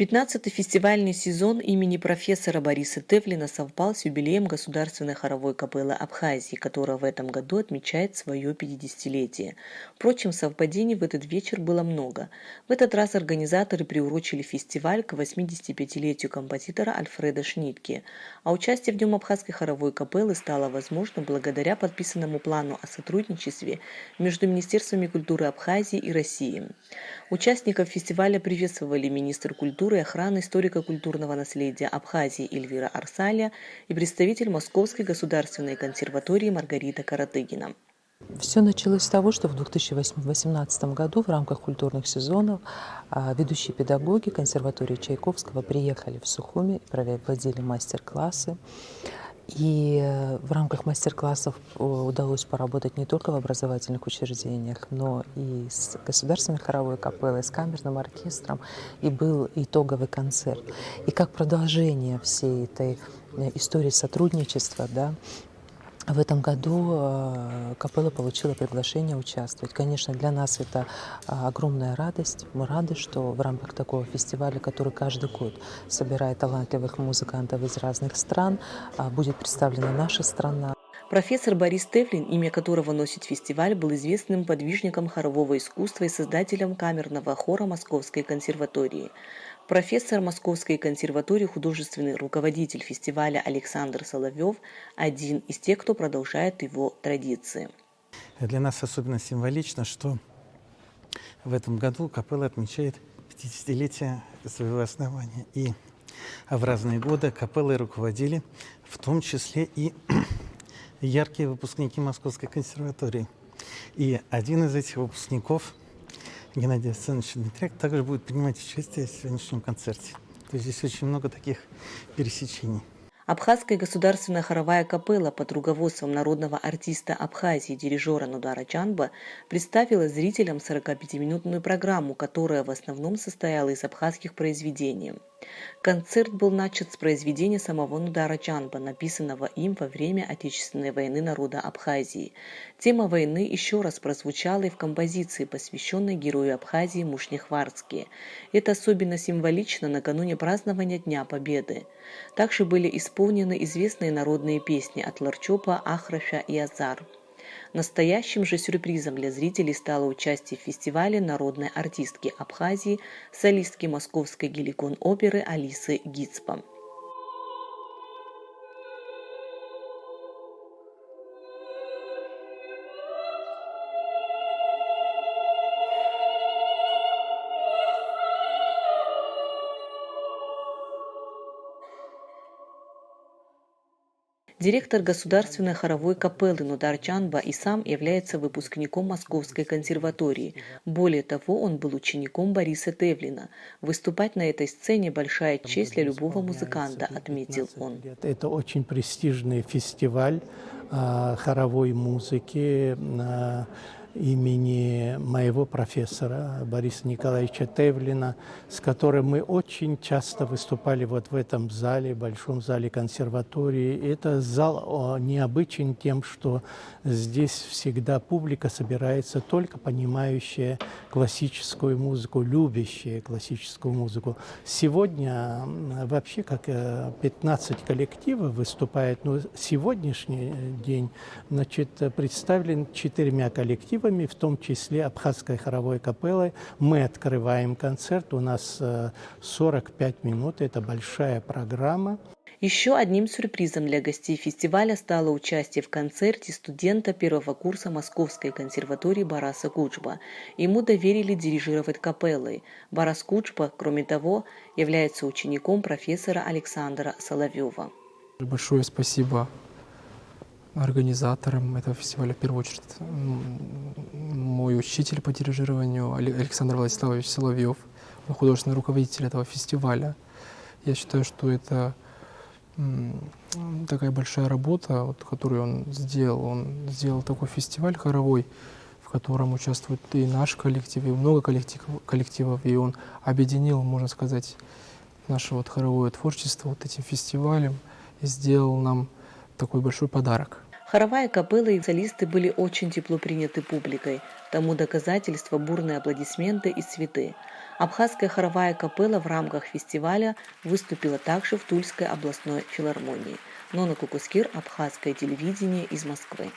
15-й фестивальный сезон имени профессора Бориса Тевлина совпал с юбилеем Государственной хоровой капеллы Абхазии, которая в этом году отмечает свое 50-летие. Впрочем, совпадений в этот вечер было много. В этот раз организаторы приурочили фестиваль к 85-летию композитора Альфреда Шнитке, а участие в нем Абхазской хоровой капеллы стало возможно благодаря подписанному плану о сотрудничестве между Министерствами культуры Абхазии и России. Участников фестиваля приветствовали министр культуры и охраны историко-культурного наследия Абхазии Эльвира Арсаля и представитель Московской государственной консерватории Маргарита Каратыгина. Все началось с того, что в 2018 году в рамках культурных сезонов ведущие педагоги консерватории Чайковского приехали в Сухуми, проводили мастер-классы. И в рамках мастер-классов удалось поработать не только в образовательных учреждениях, но и с государственной хоровой капеллой, с камерным оркестром, и был итоговый концерт. И как продолжение всей этой истории сотрудничества, да, в этом году капелла получила приглашение участвовать. Конечно, для нас это огромная радость. Мы рады, что в рамках такого фестиваля, который каждый год собирает талантливых музыкантов из разных стран, будет представлена наша страна. Профессор Борис Тевлин, имя которого носит фестиваль, был известным подвижником хорового искусства и создателем камерного хора Московской консерватории. Профессор Московской консерватории, художественный руководитель фестиваля Александр Соловьев – один из тех, кто продолжает его традиции. Для нас особенно символично, что в этом году капелла отмечает 50-летие своего основания. И в разные годы капеллой руководили в том числе и яркие выпускники Московской консерватории. И один из этих выпускников, Геннадий Александрович Дмитряк, также будет принимать участие в сегодняшнем концерте. То есть здесь очень много таких пересечений. Абхазская государственная хоровая капелла под руководством народного артиста Абхазии дирижера Нудара Чанба представила зрителям 45-минутную программу, которая в основном состояла из абхазских произведений. Концерт был начат с произведения самого Нудара Чанба, написанного им во время Отечественной войны народа Абхазии. Тема войны еще раз прозвучала и в композиции, посвященной герою Абхазии Мушнихвардске. Это особенно символично накануне празднования Дня Победы. Также были исполнены известные народные песни от Ларчопа, Ахрафя и Азар. Настоящим же сюрпризом для зрителей стало участие в фестивале народной артистки Абхазии, солистки Московской Геликон-оперы Алисы Гицпа. Директор Государственной хоровой капеллы Нудар Чанба и сам является выпускником Московской консерватории. Более того, он был учеником Бориса Тевлина. Выступать на этой сцене – большая честь для любого музыканта, отметил он. Это очень престижный фестиваль хоровой музыки имени моего профессора Бориса Николаевича Тевлина, с которым мы очень часто выступали вот в этом зале, большом зале консерватории. Это зал необычен тем, что здесь всегда публика собирается только понимающая классическую музыку, любящая классическую музыку. Сегодня вообще как 15 коллективов выступает, но сегодняшний день, значит, представлен 4 коллективами, в том числе Абхазской хоровой капеллой. Мы открываем концерт, у нас 45 минут, это большая программа. Еще одним сюрпризом для гостей фестиваля стало участие в концерте студента первого курса Московской консерватории Бараса Кучба. Ему доверили дирижировать капеллой. Барас Кучба, кроме того, является учеником профессора Александра Соловьева. Большое спасибо организаторам этого фестиваля, в первую очередь мой учитель по дирижированию Александр Владиславович Соловьев, художественный руководитель этого фестиваля. Я считаю, что это такая большая работа, вот, которую он сделал. Он сделал такой фестиваль хоровой, в котором участвует и наш коллектив, и много коллективов, и он объединил, можно сказать, наше вот хоровое творчество вот этим фестивалем и сделал нам такой большой подарок. Хоровая капелла и солисты были очень тепло приняты публикой. Тому доказательство бурные аплодисменты и цветы. Абхазская хоровая капелла в рамках фестиваля выступила также в Тульской областной филармонии. Нона Кукускир, Абхазское телевидение из Москвы.